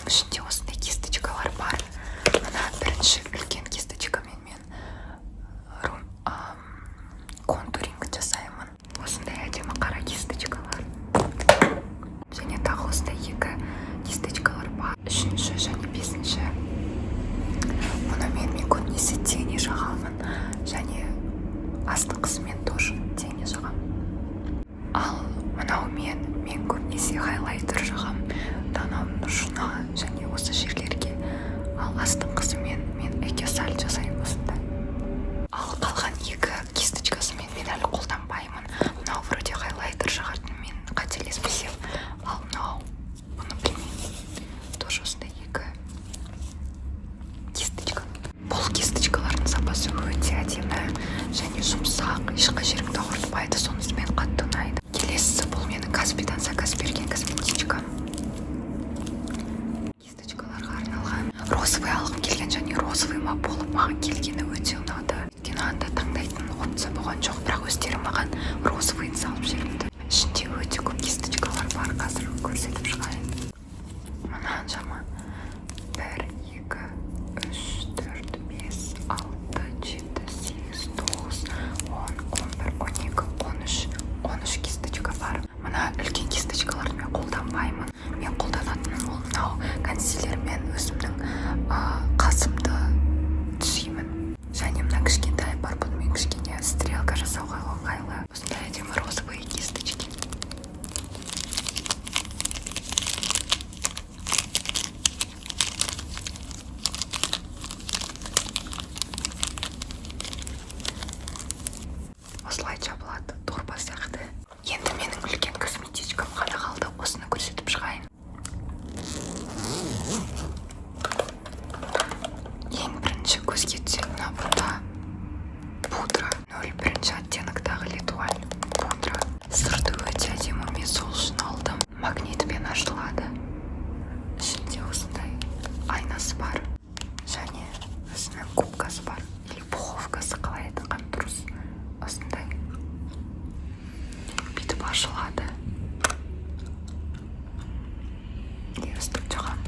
ішінде осындай кисточкалар бар. Мына бірінші үлкен кисточкамен мен контуринг жасаймын. Осындай әдемі қара кисточкалар. Және тағы осындай екі кисточкалар бар. Үшінші және бесінші. Мұнымен мен көбінесе теңе жағамын. Және астық қысымен тоже теңе жағамын. Ал мынаумен мен көбінесе хайлайтер жағам. Танауымның ұшына және осы жерлерге. Ал астық қысымен мен экесаль жасаймын осындай. Ал қалған екі кисточкасымен мен әлі қолданбаймын. Мынау вроде хайлайтер жағатын мен қателеспесем. Ал мынау бұны білмеймін. Тоже осындай екі кисточка. Бұл кисточкалардың сапасы өте әдемі және жұмсақ, ешқай жеріңді ауыртпайды, сонысымен қатты ұнайды. Келесісі бұл менің Каспидан заказ берген косметичкам. Кисточкаларға арналған розовый алғым келген және розовыйма болып маған келгені өте ұнады. Өйткені анда таңдайтын опция болған жоқ, бірақ өздері маған розовыйын салып жіберді. Ішінде өте көп кисточкалар бар, қазір көрсетіп шығайын. Мынаншама 1, 2, 3, 4, 5, 6, 7, 8, 9, 10, 11, 12, 13 кисточка бар. Мына үлкен кисточкаларды мен қолданбаймын. Мен қолданатыным ол мынау консилермен өзімнің қасымды түзеймін. Және мына кішкентай бар, бұнымен кішкене стрелка жасауға ыңғайлы. Осындай әдемі розовый кисточки. Осылай жабылады, дорба сияқты. Енді менің үлкен косметичкам ғана қалды, осыны көрсетіп шығайын. Ең бірінші көзге түсетін бұнда пудра. 01 оттенктағы летуаль пудра. Сырты өте әдемі, мен сол үшін алдым. Магнитпен ашылады. Ішінде осындай айнасы бар. Және өзінің кубкасы бар. Или пуховкасы, қалай айтқан дұрыс. Осындай бүйтіп ашылады. Өстіп жағам.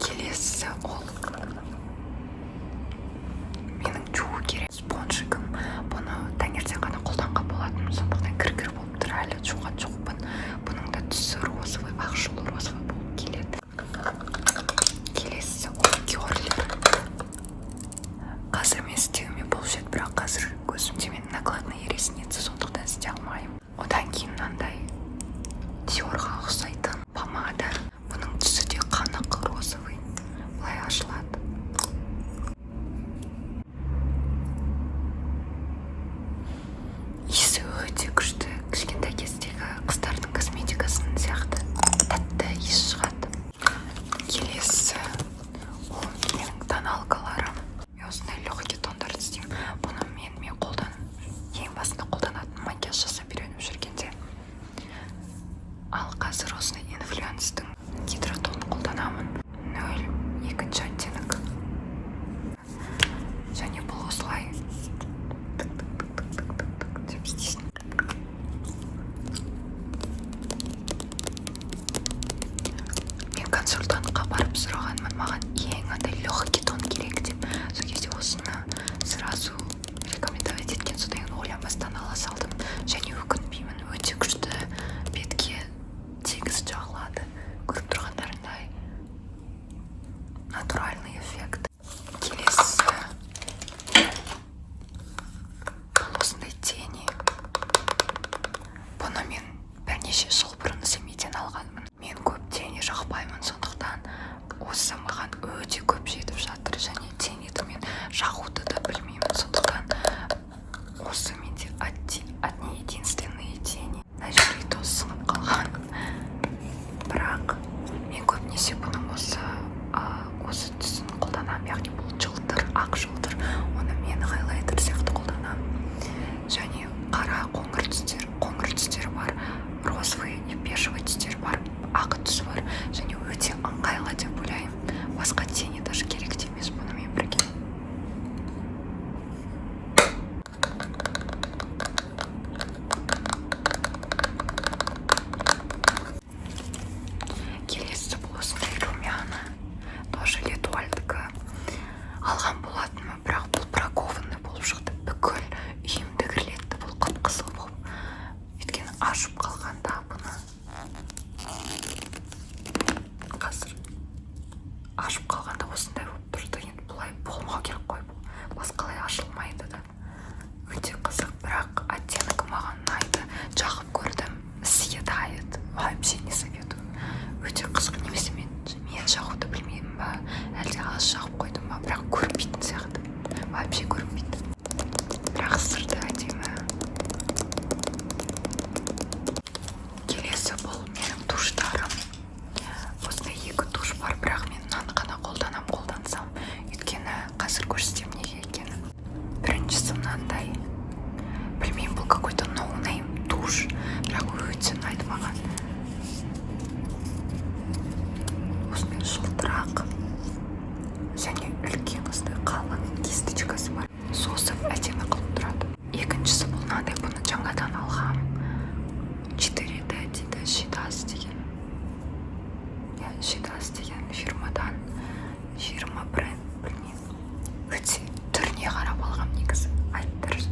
Келесі ол менің жуу керек спонжигім. Бұны таңертең ғана қолданған болатын, сондықтан кір болып тұр, әлі жуған жоқпын. Бұның да түсі розовый, ақшыл розовый болып келеді. Келесі ол керлер. Қазір мен істеуіме болушы еді, бірақ қазір көзімде мен накладные ресницы, сондықтан істей алмаймын. Одан кейін мынандай Диорға ұқсайтын помада. Бұның түсі де қанық розовый. Бұлай ашылады. Иісі өте күшті. Кішкентай кездегі қыздардың косметикасының сияқты тәтті иіс шығады. Келесі ол менің тоналкаларым. Мен осындай легкий тондарды істеймін. Бұны мен ең басында қолданатын макияж жасап үйреніп жүргенде. Ал қазір осындай инфлюенстің гидротонын қолданамын. 02 оттенок. Және бұл осылай деп істейсің. Мен консультантқа барып сұрағанмын, маған ең андай легкий тон керек деп. Сол кезде осыны сразу рекомендовать еткен, содан ойланбастан ала салдым. Және өкінбеймін, өте күшті бетке тегіс жағылады. Көріп тұрғандарындай натуральный эффект. Келесі бұл осындай тени. Бұны мен бірнеше жыл бұрын семейден алғанмын. Мен көп тени жақпаймын, сондықтан осы маған өте көп жетіп жатыр. Және тениді мен жағуды да білмеймін, сондықтан осы менде одни единственные тени. Нәжірей тоз сынып қалған. Бірақ мен көбінесе бұның осы түсін қолданамын, яғни бұл жылтыр, ақ жылтыр. Оны мен хайлайтер сияқты қолданамын. Және қара қоңыр түстері бар, розовый и бежевый түстері бар, ақ түсі бар. Және өте ыңғайлы деп ойлаймын. Басқа тени даже керек емес. өте аз жағып қойдым ба, бірақ көрінбейтін сияқты. Вообще көрінбейді. Бірақ сырты әдемі. Келесі бұл менің душтарым. Осындай 2 душ бар, бірақ мен мынаны ғана қолдансам. Өйткені қазір көрсетемін неге екенін. Біріншісі мынандай. Білмеймін, бұл какой-то ноунейм душ, бірақ өте ұнайды маған. Осындай жылтырақ және үлкен осындай қалың кисточкасы бар. Созып әдемі қылып тұрады. Екіншісі бұл мынандай, бұны жаңадан алғам. 4D дейді, Шидас деген. Шидас деген фирмадан. Фирма бренд, білмеймін. Өте түріне қарап алғам негізі. Айттыр.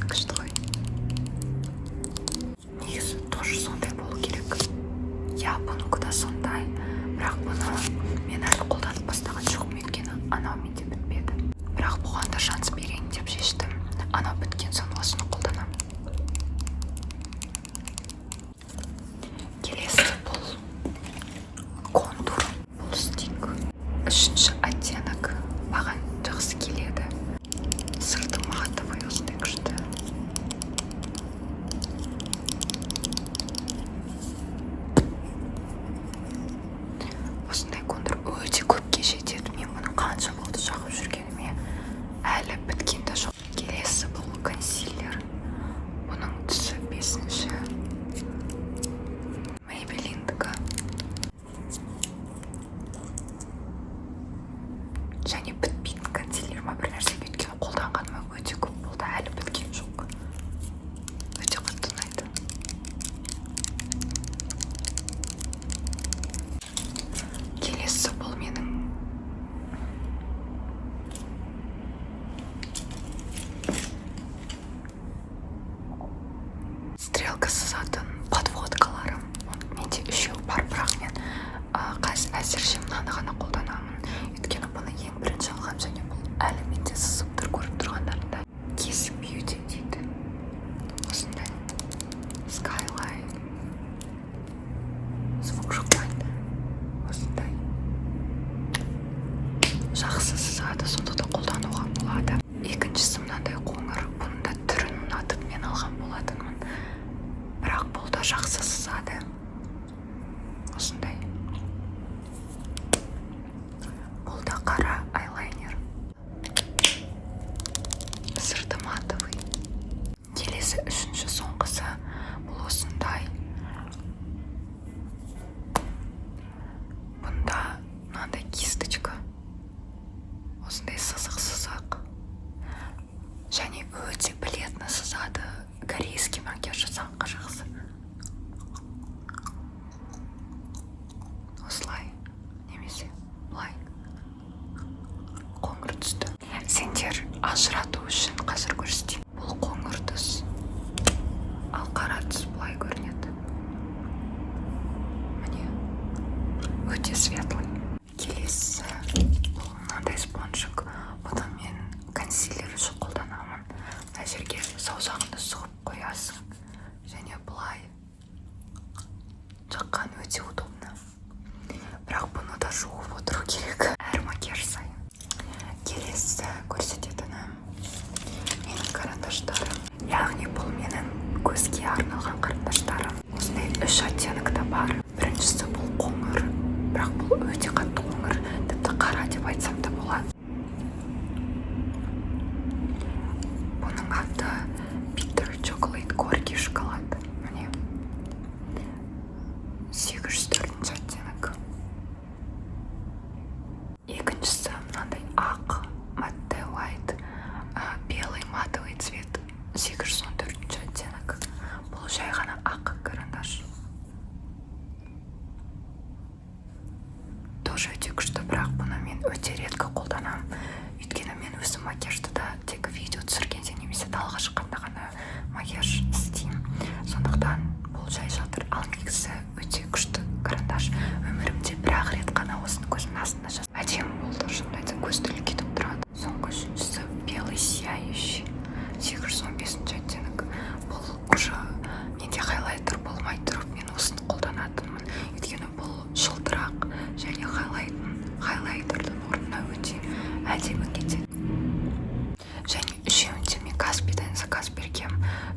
Күшті ғой. Негізі тоже сондай болу керек. Бұныңқы да сондай. Бірақ бұны мен әлі қолданып бастаған жоқпын, өйткені анау менде бітпеді. Бірақ бұған да шанс берейін деп шештім. Анау біткен соң осыны қолданам. Келесі бұл контур, бұл стик. 3-ші оттенок маған жақсы келеді. Сырты матовый, осындай күшті. Осындай контур өте көпке жетеді. Мен мұны қанша болды жағып жүргеніме әлі біткен де жоқ. Келесі бұл консилер. Бұның түсі 5-ші. Maybelline'дікі. Және бітпейтін консилер ма бір нәрсе, өйткені қолданғаныма өте көп болды, әлі біткен жоқ. Өте қатты ұнайды. Келесі бұл менің стрелка сызатын подводкаларым. Менде 3 бар, бірақ мен әзірше мынаны ғана қолданамын. Өйткені бұны ең бірінші алғам, және бұл әлі менде сызып тұр, көріп тұрғандарында. Kiss Beauty дейді. Осындай Skyline. Звук шықпайды. Осындай. Жақсы сызады, сондықтан қолдануға болады. Екіншісі мынандай қоңыр. Бұны да түрін ұнатып мен алған болатынмын. Бірақ бұл да жақсы сызады. Осындай. Бұл да қара айлайнер. Сырты матовый. Келесі 3-ші соңғысы. Бұл осындай. Бұнда мынандай кисточка. Осындай сызық. Және өте білетіні сызады. Корейский макияж жасағанға жақсы. Осылай. Немесе бұлай. Қоңыр түсті. Сендер ажырату үшін қазір көрсетейін. Бұл қоңыр түс. Ал қара түс бұлай көрінеді. Міне. Өте светлый. Келесі бұл мынандай спонжик. Бұны мен консилер үшін қолданамын. Мына жерге саусағыңды сұғып қоясың. Және бұлай. Жаққан өте удобно. Бірақ бұны да жуып отыру керек. Әр макияж сайын. Келесі көрсететінім әдемі кетеді. Және үшеуінде мен Каспийдан заказ бергем.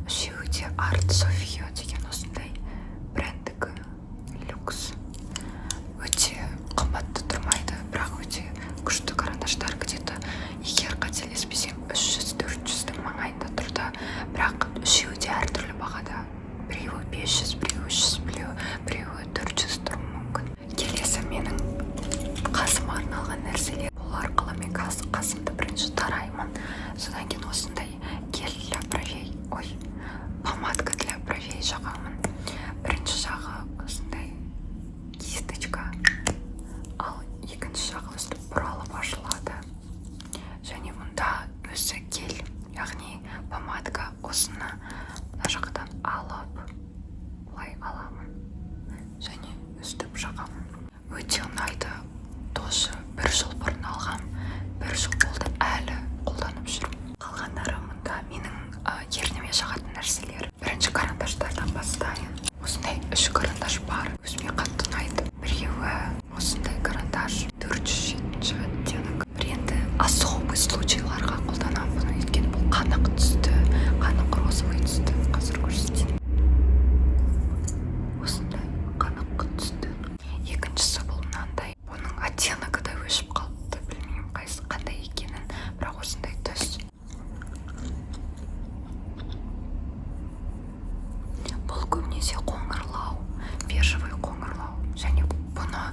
Үшеуі Арт София деген осындай брендігі люкс. Өте қымбатты тұрмайды, бірақ өте күшті карандаштар. Где-то егер қателеспесем 300-400 маңайында тұрды, бірақ үшеуі де әртүрлі бағада. Біреуі 500, біреуі 300, біреуі 400 тұруы мүмкін. Келесі менің қасыма арналған нәрселер. Бұл арқылы мен қасымды бірінші тараймын. Содан кейін осындай гель для бровей, помадка для бровей жағамын. Бірінші жағы осындай кисточка, ал екінші жағы өстіп бұралып ашылады. Және мұнда өзі гель, яғни помадка. Осыны мына жақтан алып, бұлай аламын және өстіп жағамын. Өте ұнайды. Тоже 1 жыл бұрын алғам, 1 жыл болды әлі қолданып жүрмін. Қалғандары мұнда менің ерніме жағатын нәрселер. Бірінші карандаштардан бастайын. Осындай 3 карандаш бар, өзіме қатты ұнайды. Біреуі осындай карандаш 407 оттенок. Енді особый случайларға қолданамын бұны, өйткені бұл қанық түсті, қанық розовый түсті. Қазір көрсетейін. Осындай қанық түсті. Екіншісі бұл мынандай. Бұның оттеногы да өшіп қалыпты, білмеймін қандай екенін, бірақ осындай түс. Бұл көбінесе қоңырлау, бежевый қоңырлау. Және бұны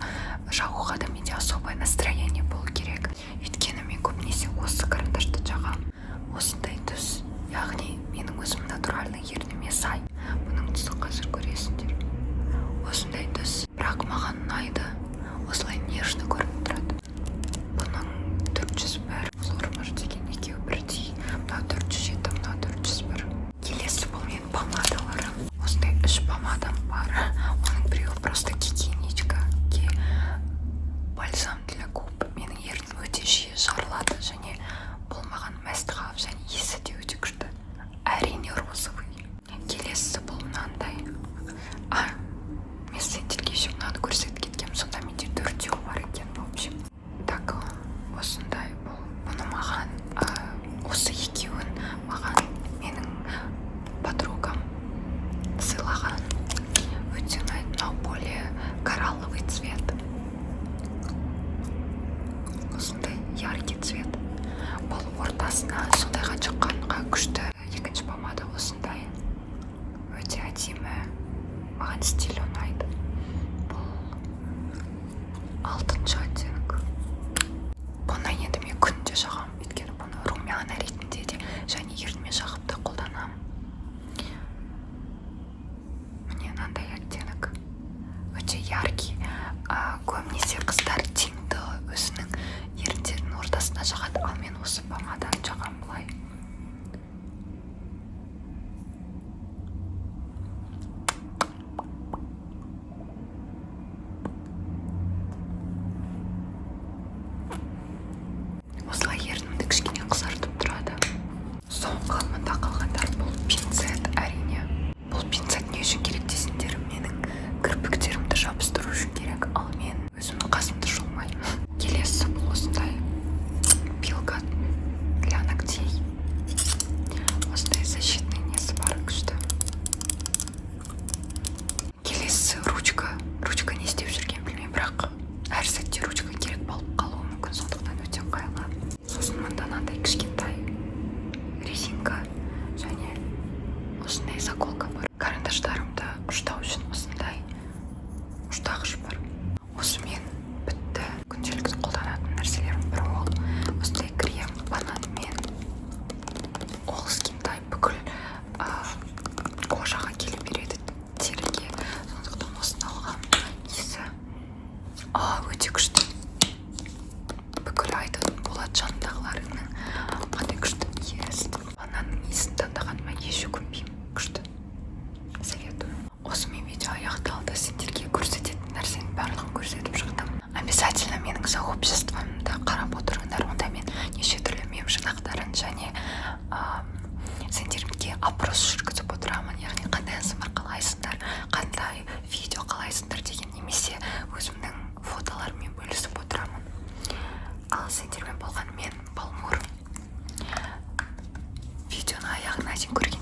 жағуға да менде особое настроение болу керек. Өйткені мен көбінесе осы карандашты жағам. Осындай түс, яғни менің өзім натуральный ерніме сай. Бұның түсі қазір көресіңдер. Осындай түс, бірақ маған ұнайды. Осылай нежный көрініп тұрады. Бұның 401, Флормаш деген екеуі бірдей. Мына 407, мына 401. Келесі бұл менің помадаларым. Осындай 3 помадам бар. Оның біреуі просто гигиеничка, бальзам для губ. Менің ернім өте жиі жарылады, және бұл маған мәстіғап, және есі де өте күшті. Әрине розовый. Келесі бұл мынандай. Мен сендерге еще мынаны көрсетіп кеткем, сонда менде 4 бар екен, в общем. Так, осындай бұл. Бұны маған, осы екеуін маған менің подругам сыйлаған. Өте ұнайды, мынау более коралловый цвет. Осындай яркий цвет. Бұл ортасына сондайға шыққанға күшті. Екінші помада осындай. Өте әдемі. Маған стиль ұнайды. Бұл 6-шы оттенок. Бұны енді мен күнде жағам, өйткені бұны румяна ретінде де және ерніме жағып та қолданамын. Міне мынандай оттенок. Өте яркий. Көбінесе қыздар теңді өзінің еріндерінің ортасына жағады, ал мен осы помаданы жағам бұлай. Осылай ернімді кішкене қызартып тұрады. Соңғы мында қалғандар бұл пинцет, әрине. Бұл пинцет не үшін керек десеңдер, менің кірпіктерімді жабыстыру үшін керек, ал мен өзімнің қасымды жолмаймын. Келесі бұл осындай пилка для ногтей. Осындай защитный несі бар, күшті. Келесі ручка. Ручка не істеп жүрген білмеймін, бірақ әр сәтте ручка керек болып қалуы мүмкін, сондықтан өте ыңғайлы. Сосын мында мынандай кішкентай резинка және осындай заколка бар. Карандаштарымды ұштау үшін осындай ұштағыш бар. Осымен бітті. Күнделікті қолданатын нәрселерім бір ол. Осындай крем бананмен. Ол скинтай бүкіл кожаға келе береді, теріге. Сондықтан осыны алғам. Есі өте күшті. Бүкіл айтатын болады жанындағыларыңның қандай күшті иесі. Бананның иесін таңдағаныма еш өкінбеймін. Күшті. Советую. Осымен видео аяқталды. Сендерге көрсететін нәрсенің барлығын көрсетіп шықтым. Обязательно менің сообществомды қарап отырыңдар. Онда мен неше түрлі мем жинақтарын және сендерге опрос жүргізіп отырамын. Яғни қандай ASMR қалайсыңдар, қандай видео қалайсыңдар деген, немесе өзімнің фотоларыммен бөлісіп отырамын. Ал сендермен болған мен бағана сен көрген